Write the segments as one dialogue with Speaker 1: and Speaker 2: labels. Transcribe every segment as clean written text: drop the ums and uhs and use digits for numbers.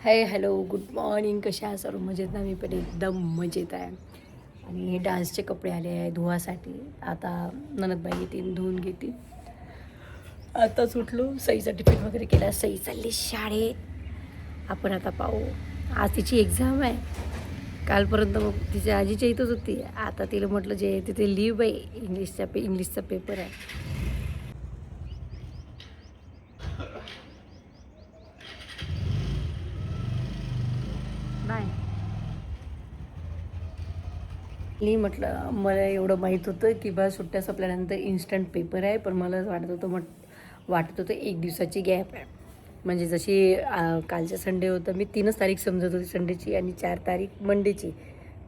Speaker 1: Hi hello good morning. कशा आहे सर्व? मजेत ना? मी पण एकदम मजेत आहे. आणि हे डान्सचे कपडे आले आहे धुवासाठी. आता ननदबाई येतील धुवून घेतील. आताच उठलो, सईचा टिफिन वगैरे केला. सई चालली शाळेत. आपण आता पाहू. आज तिची एक्झाम आहे. कालपर्यंत मग तिच्या आजीच्या इथंच होती. आता तिला म्हटलं जे तिथे लिव्ह आहे, इंग्लिशचा पेपर आहे. नाही मी म्हटलं मला एवढं माहीत होतं की बा सुट्ट्या संपल्यानंतर इन्स्टंट पेपर आहे, पण मला वाटत होतं एक दिवसाची गॅप आहे. म्हणजे जशी कालच्या संडे होतं, मी 3च तारीख समजत होती संडेची आणि 4 तारीख मंडेची.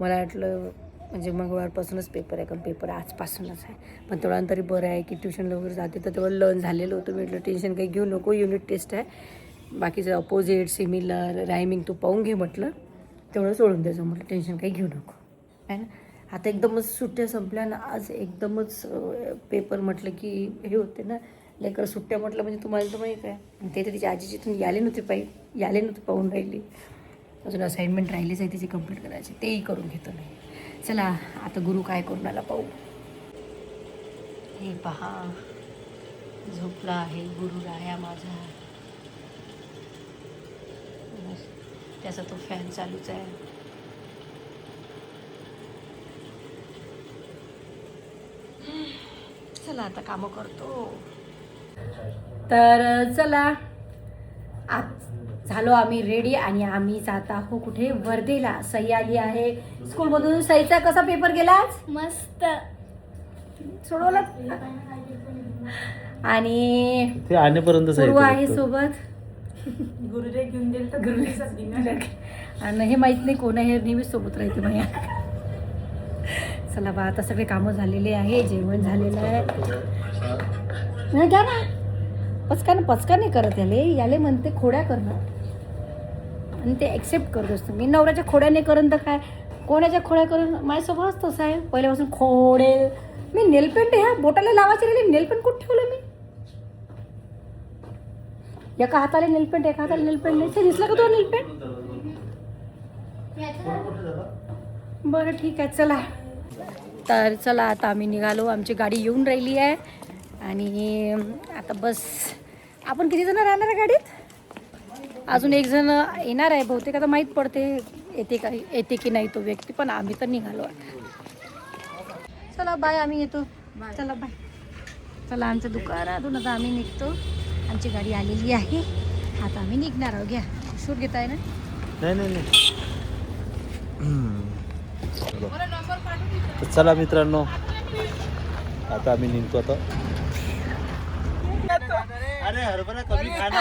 Speaker 1: मला वाटलं म्हणजे मंगळवारपासूनच पेपर आहे, कारण पेपर आजपासूनच आहे. पण तेवढा तरी बरं आहे की ट्युशनला वगैरे जाते तर तेव्हा लर्न झालेलं होतं. म्हटलं टेन्शन काही घेऊ नको, युनिट टेस्ट आहे. बाकीचं अपोजिट सिमिलर रायमिंग तू पाहून घे म्हटलं, तेवढं सोडून द्यायचं. म्हटलं टेन्शन काही घेऊ नको आहे ना. आता एकदमच सुट्ट्या संपल्या ना, आज एकदमच पेपर म्हटलं की हे होते ना, लेकर सुट्ट्या म्हटलं म्हणजे तुम्हाला तर माहीत आहे. ते तर तिच्या आजीची तुम्ही याले नव्हते पाहून राहिली. अजून असाइनमेंट राहिलीच आहे तिची कंप्लीट करायची, तेही करून घेतो नाही. चला आता गुरु काय करून आला पाहू. हे पहा, झोपला आहे गुरु राया माझा. त्याचा तो फॅन चालूच आहे. चला आता कामं करतो. तर चला आज झालो आम्ही रेडी आणि आम्ही जात आहोत कुठे? वर्धेला. सई आली आहे स्कूलमधून. सईचा कसा पेपर गेला आज?
Speaker 2: मस्त
Speaker 1: सोडवला. आणि
Speaker 3: ते आणेपर्यंत
Speaker 1: पूर्व आहे सोबत.
Speaker 2: गुरुजे घेऊन गेल तर गुरुजी
Speaker 1: आणि हे माहीत नाही कोण आहे, हे नेहमीच सोबत राहते माझ्या. चला बा आता सगळे कामं झालेले आहे, जेवण झालेलं आहे. नाही घ्या ना, पचका नाही करत याले म्हणते खोड्या करणं, आणि ते ॲक्सेप्ट करत असतो. मी नवऱ्याच्या खोड्या नाही करून तर काय, कोणाच्या खोड्या करून? माझ्या स्वभावच तसा आहे पहिल्यापासून. खोडे मी नेलपेंट ह्या बोटाला लावायचे राहिले, नेलपेंट कुठं ठेवलं मी? एका हाताला नेलपेंट, एका हाताला नेलपेंट नाही. दिसला का तो नेलपेंट? बरं ठीक आहे चला. तर चला आता आम्ही निघालो. आमची गाडी येऊन राहिली आहे आणि आता बस. आपण किती जण राहणार आहे गाडीत? अजून एक जण येणार आहे बहुतेक. आता माहीत पडते येते की नाही तो व्यक्ती, पण आम्ही तर निघालो आहे. चला बाय, आम्ही येतो. चला बाय. चला आमचं दुकानातून आता आम्ही निघतो. आमची गाडी आलेली आहे, आता आम्ही निघणार आहोत. घ्या शूट घेत आहे ना?
Speaker 3: नाही चला मित्रांनो, आता आम्ही निघतो. आता अरे हरभरा कमी खाना.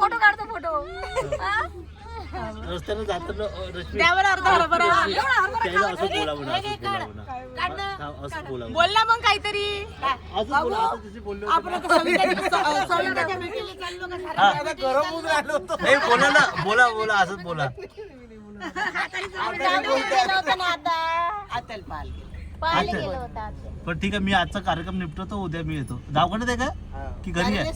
Speaker 1: फोटो काढतो फोटो.
Speaker 3: रस्त्यानं जाताना असं बोला
Speaker 2: बोलला मग काहीतरी.
Speaker 3: बोला असंच बोला. पण ठीक आहे, मी आजचा कार्यक्रम निपटवतो. उद्या मी येतो. गावकडे आहे का की घरी आहे?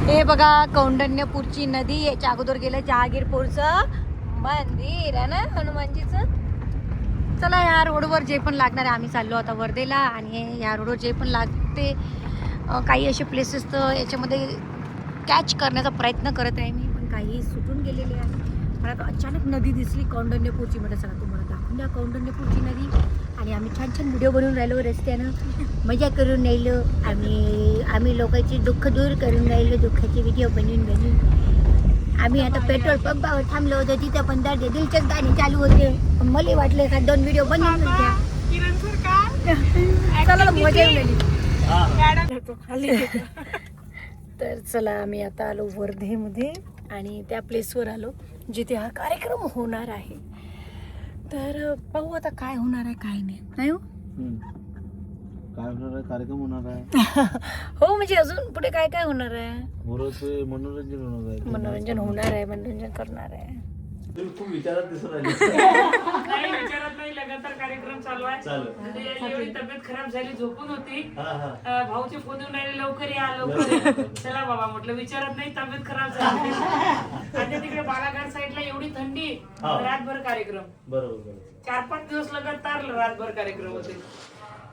Speaker 1: हे बघा कौंडण्यपूरची नदी. याच्या अगोदर गेलं जहागीरपूरचं मंदिर आहे ना, हनुमानजीचं. चला ह्या रोडवर जे पण लागणार आहे, आम्ही चाललो आता वर्धेला. आणि ह्या रोडवर जे पण लागते काही असे प्लेसेस तर याच्यामध्ये कॅच करण्याचा प्रयत्न करत आहे मी, पण काही सुटून गेलेले आहे. मला तर अचानक नदी दिसली कौंडण्यपूरची. म्हटलं चला तुम्हाला दाखवून द्या कौंडण्यपूरची नदी. आणि आम्ही छान छान व्हिडिओ बनवून राहिलो रस्त्यानं, मजा करून राहिलो. आम्ही लोकांची दुःख दूर करून राहिलो, दुःखाचे व्हिडिओ बनवून. आम्ही आता पेट्रोल पंपावर थांबलो होतो, तिथं पण दादा दिलचंच गाणी चालू होते. मला वाटलं का 2 व्हिडिओ बनवून घ्या. चला मजा येऊन राहिली. तर चला आम्ही आता आलो वर्धेमध्ये आणि त्या प्लेसवर आलो जिथे हा कार्यक्रम होणार आहे. तर पाहू आता काय होणार आहे काय नाही हो.
Speaker 3: काय होणार आहे? कार्यक्रम होणार आहे.
Speaker 1: हो म्हणजे अजून पुढे काय काय होणार आहे?
Speaker 3: मनोरंजन होणार आहे.
Speaker 1: मनोरंजन होणार आहे, मनोरंजन करणार आहे.
Speaker 3: खूप विचारात दिसत राहिले.
Speaker 2: लगातार कार्यक्रम चालू आहे.
Speaker 3: चालू.
Speaker 2: म्हणजे एवढी तब्येत खराब झाली, झोपून होती.
Speaker 3: हा हा
Speaker 2: भाऊचे फोन येऊन राहिले, लवकर या लवकर या. चला बाबा म्हटलं, विचारत नाही, तब्येत खराब झाली. आणि तिकडे बालाघाट साईडला एवढी थंडी,
Speaker 3: हा.
Speaker 2: रातभर कार्यक्रम,
Speaker 3: बरोबर बरोबर
Speaker 2: 4-5 दिवस लगातार रातभर कार्यक्रम होते.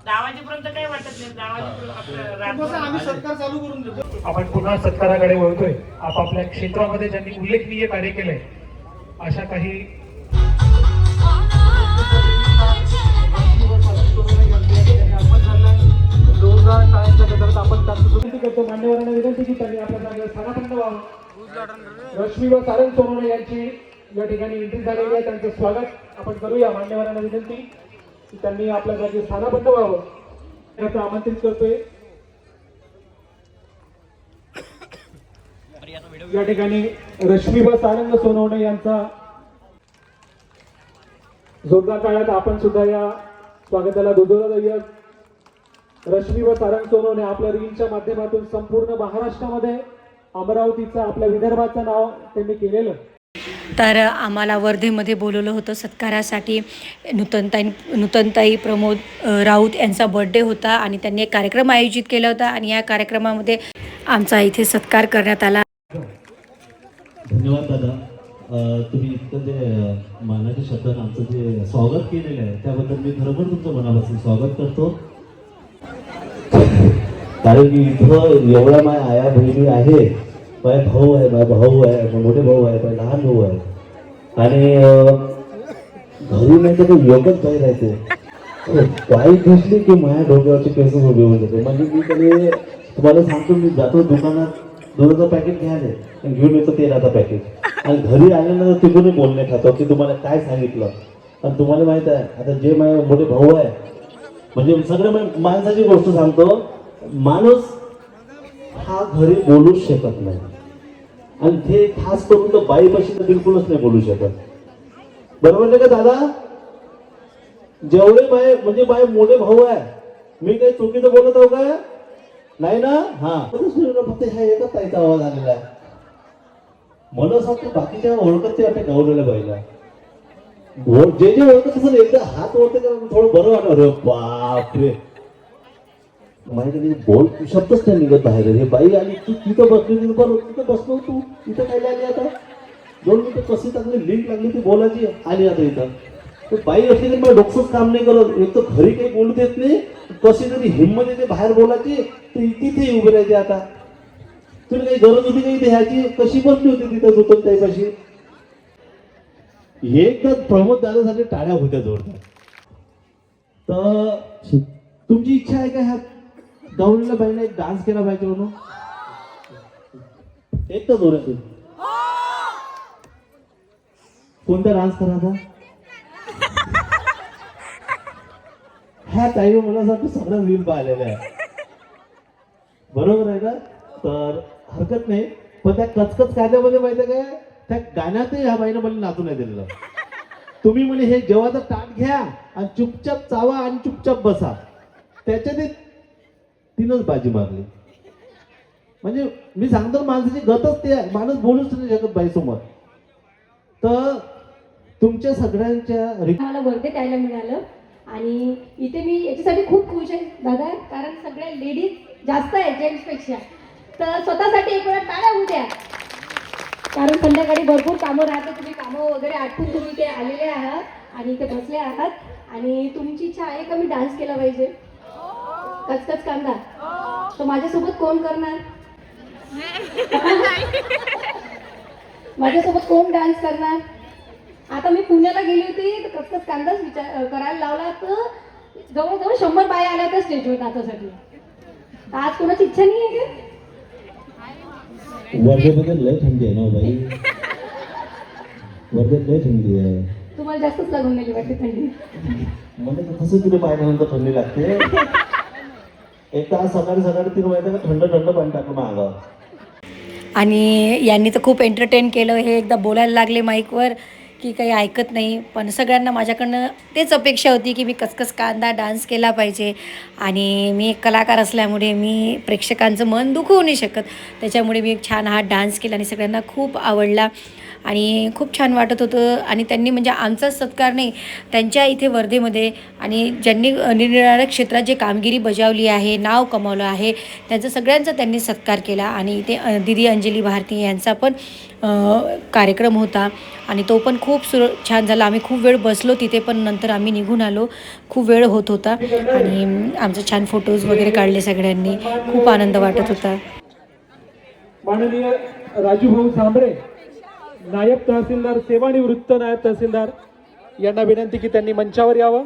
Speaker 2: 10 वाजेपर्यंत काही वाटत नाही. 10 वाजेपर्यंत रातभर.
Speaker 4: आपण पुन्हा सत्काराकडे वळतोय. आपापल्या क्षेत्रामध्ये ज्यांनी उल्लेखनीय कार्य केलंय अशा काही मान्यवरांना विनंती की त्यांनी आपल्या जागेवर स्थानापन्न व्हावं. रश्मी व सारंग सोनवणे यांची या ठिकाणी एंट्री झालेली आहे. त्यांचं स्वागत आपण करूया. मान्यवरांना विनंती की त्यांनी आपल्या जागेवर स्थानापन्न व्हावं याचं आमंत्रित करतोय. या ठिकाणी रश्मी व सारंग सोनवणे यांचा जोरदार काळात आपण सुद्धा या स्वागताला दुजोरा देऊया. रश्मी व सारंग सोनवणे आपल्या रीलच्या माध्यमातून संपूर्ण महाराष्ट्रामध्ये अमरावतीचं आपल्या विदर्भाचं नाव त्यांनी केलेलं.
Speaker 1: तर आम्हाला वर्धेमध्ये बोलवलं होतं सत्कारासाठी. नूतनताई प्रमोद राऊत यांचा बर्थडे होता आणि त्यांनी एक कार्यक्रम आयोजित केला होता आणि या कार्यक्रमामध्ये आमचा इथे सत्कार करण्यात आला.
Speaker 3: धन्यवाद दादा. तुम्ही इतकं जे मानाचे शब्दात आमचं जे स्वागत केलेलं आहे त्याबद्दल मी खरोखर तुमचं मनापासून स्वागत करतो. कारण की इथं एवढा माझ्या आया बहिणी आहे, माझा भाऊ आहे, माझा भाऊ आहे, मोठे भाऊ आहे, माझा लहान भाऊ आहे आणि घरी नाही तर एकच बाई राहते. बाई दिसली की माझ्या डोक्यावरचे केस उभे होऊन जाते. म्हणजे मी कधी तुम्हाला सांगतो, मी जातो दुकानात दुधाचं पॅकेट घ्यायला आणि घेऊन येतो तेलाचं पॅकेट आणि घरी आल्यानंतर तिकडून बोलणे खातो की तुम्हाला काय सांगितलं. आणि तुम्हाला माहित आहे आता जे माझे मोठे भाऊ आहे, म्हणजे सगळं माणसाची गोष्ट सांगतो, माणूस हा घरी बोलूच शकत नाही आणि ते खास करून तर बाईपाशी तर बिलकुलच नाही बोलू शकत. बरोबर नाही का दादा? जेवढे बाय म्हणजे बाय मोठे भाऊ आहे, मी काही चुकीचं बोलत आहो का? नाही ना? हा फक्त ह्या एकच ताईचा आवाज आलेला आहे. मला असं वाटतं बाकीच्या ओळखत ते आपल्या गावलेल्या बाईला जे जे ओळखत असेल एकदा हात ओळखते का थोडं बरं वाटणार. बापरे, माहिती बोल शब्दच नाही निघत बाहेर. हे बाई आली, तू तिथं बसली, तिथं बसलो, तू इथं काय आली आता 2 मिनिटं कशी चांगली लिंक लागली ती बोलायची आली आता इथं. तर बाई असली तरी मला डोकंच काम नाही करत. एक तर घरी काही बोलू देत नाही, कशी तरी हिंमत येते बाहेर बोलायची, तर तिथे उभी राहायची. आता तुला काही गरज होती का इथे ह्याची? कशी बसली होती तिथं दुतन त्यापाशी? एक तर प्रमोद दादासाठी टाळ्या होत्या जोरदार. तर तुमची इच्छा आहे का ह्या गवळीला बाईला एक डान्स केला पाहिजे म्हणून? एक तर जोरात कोणता डान्स करायचा? ह्या ताईने मला असं सगळं रील पाहिलेलं आहे. बरोबर आहे का? तर हरकत नाही, पण त्या कचकच काढल्यामध्ये माहिती आहे काय, त्या गाण्यातही ह्या बाईनं मला नाचू नाही दिलेलं. तुम्ही म्हणे हे जेवाचं ताट घ्या आणि चुपचाप चावा आणि चुपचाप बसा, त्याच्यात तिनंच बाजी मारली. म्हणजे मी सांगतो माणसाची गतच ते आहे, माणूस बोलूच नाही शकत बाईसमोर. तर तुमच्या सगळ्यांच्या
Speaker 5: मला बर्थडे द्यायला मिळालं आणि इथे मी याच्यासाठी खूप खुश आहे दादा, कारण सगळ्या लेडीज जास्त आहे जेंट्सपेक्षा. तर स्वतःसाठी एक वेळा टाळ्या होऊ द्या, कारण संध्याकाळी भरपूर कामं राहते. तुम्ही कामं वगैरे आटपून तुम्ही इथे आलेले आहात आणि इथे बसले आहात आणि तुमची इच्छा आहे का मी डान्स केला पाहिजे कचकच कांदा? तर माझ्यासोबत कोण करणार? माझ्यासोबत कोण डान्स करणार? आता मी पुण्याला गेली होती तर कचकच कांदाच विचार करायला लावला, तर जवळजवळ 100 बाया आल्या त्या स्टेजवर नाचासाठी. तर आज कोणाची इच्छा नाही आहे का?
Speaker 3: वर्धेमध्ये लय थंडी आहे ना बाई, वर्धेत लय थंडी आहे.
Speaker 5: तुम्हाला जास्तच लागून गेली वाटते थंडी.
Speaker 3: म्हणजे कसं तिथे पाहिल्यानंतर थंडी लागते. एक तास सकाळी तिला माहिती का थंड थंड पाणी टाकलं मागावर.
Speaker 1: आणि यांनी तर खूप एंटरटेन केलं. हे एकदा बोलायला लागले माईकवर की काही ऐकत नाही, पण सगळ्यांना माझ्याकडनं तेच अपेक्षा होती की मी कचकच कांदा डान्स केला पाहिजे. आणि मी एक कलाकार असल्यामुळे मी प्रेक्षकांचं मन दुखवू नाही शकत, त्याच्यामुळे मी एक छान हा डान्स केला आणि सगळ्यांना खूप आवडला. आणि खूप छान वाटत होतं. आणि त्यांनी म्हणजे आमचाच सत्कार नाही, त्यांच्या इथे वर्धेमध्ये आणि ज्यांनी निरनिराळ्या क्षेत्रात जे कामगिरी बजावली आहे, नाव कमावलं आहे, त्यांचा सगळ्यांचा त्यांनी सत्कार केला. आणि इथे दीदी अंजली भारती यांचा पण कार्यक्रम होता आणि तो पण खूप छान झाला. आम्ही खूप वेळ बसलो तिथे, पण नंतर आम्ही निघून आलो. खूप वेळ होत होता आणि आमचे छान फोटोज वगैरे काढले सगळ्यांनी. खूप आनंद वाटत होता.
Speaker 4: माननीय राजूभाऊ सांबरे, नायब तहसीलदार, सेवानिवृत्त नायब तहसीलदार यांना विनंती की त्यांनी मंचावर यावं.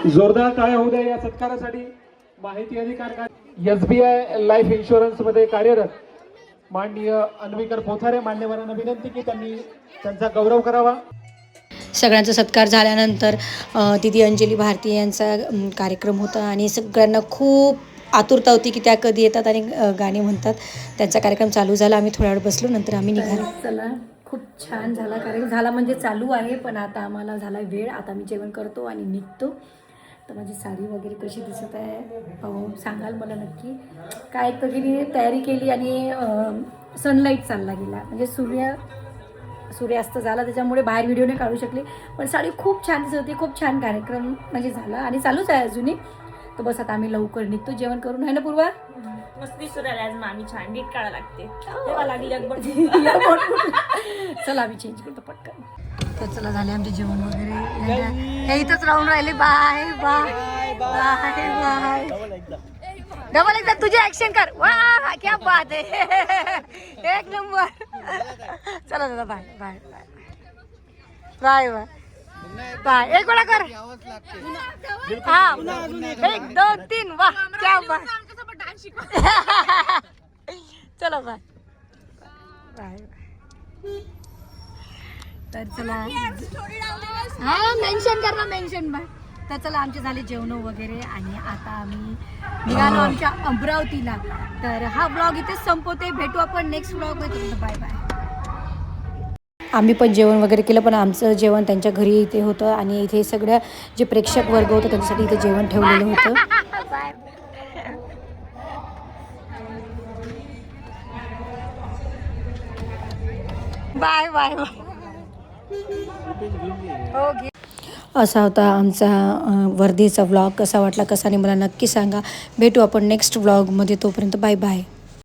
Speaker 4: जोरदार टाळ्या होऊ द्या या सत्कारासाठी. माहिती अधिकार SBI लाईफ इन्शुरन्स मध्ये कार्यरत माननीय अन्विकर पोथारे मान्यवरांना विनंती की त्यांनी त्यांचा गौरव करावा.
Speaker 1: सगळ्यांचा सत्कार झाल्यानंतर दीदी अंजली भारती यांचा कार्यक्रम होता आणि सगळ्यांना खूप आतुरता होती की त्या कधी येतात आणि गाणी म्हणतात. त्यांचा कार्यक्रम चालू झाला. आम्ही थोडा वेळ बसलो, नंतर आम्ही निघालो. चला, खूप छान झाला कार्यक्रम. झाला म्हणजे चालू आहे, पण आता आम्हाला झाला वेळ. आता मी जेवण करतो आणि निघतो. तर माझी साडी वगैरे कशी दिसत आहे सांगाल मला नक्की. काय तर मी तयारी केली आणि सनलाईट चालला गेला, म्हणजे सूर्यास्त झाला, त्याच्यामुळे बाहेर व्हिडिओ नाही काढू शकले. पण साडी खूप छान दिसत होती. खूप छान कार्यक्रम म्हणजे झाला आणि चालूच आहे अजूनही. तर बस आता आम्ही लवकर निघतो जेवण करून. आहे ना पूर्वा?
Speaker 6: मस्ती सुरायला आज मामी छान नीट काढा लागते तेव्हा लागली अकबर.
Speaker 1: चला आम्ही चेंज करतो पटकन. तर चला, झाले आमचे जेवण वगैरे. हे इथंच राहून राहिले. Bye bye bye bye. Double एकदा तुझे ऍक्शन कर. वा क्या बात आहे, एक नंबर. चला दादा, bye bye bye bye bye bye. एक वेळा कर. हा, 1 2 3. वा क्या बात. चला बाय बाय. तर चला, हा मेन्शन कर ना, मेन्शन बाय. तर चला, आमचे झाले जेवण वगैरे आणि आता आम्ही निघालो आमच्या अमरावतीला. तर हा ब्लॉग इथेच संपवते. भेटू आपण नेक्स्ट ब्लॉगमध्ये. Bye bye. आम्ही पण जेवण वगैरे केलं, पण आमचं जेवण त्यांच्या घरी इथे होतं आणि इथे सगळ्या जे प्रेक्षक वर्ग होतं त्यांच्यासाठी इथे जेवण ठेवलेलं होतं. Bye bye bye. असा होता आमचा वर्धेचा व्लॉग. कसा वाटला, कसा नाही मला नक्की सांगा. भेटू आपण नेक्स्ट व्लॉगमध्ये. तोपर्यंत बाय बाय.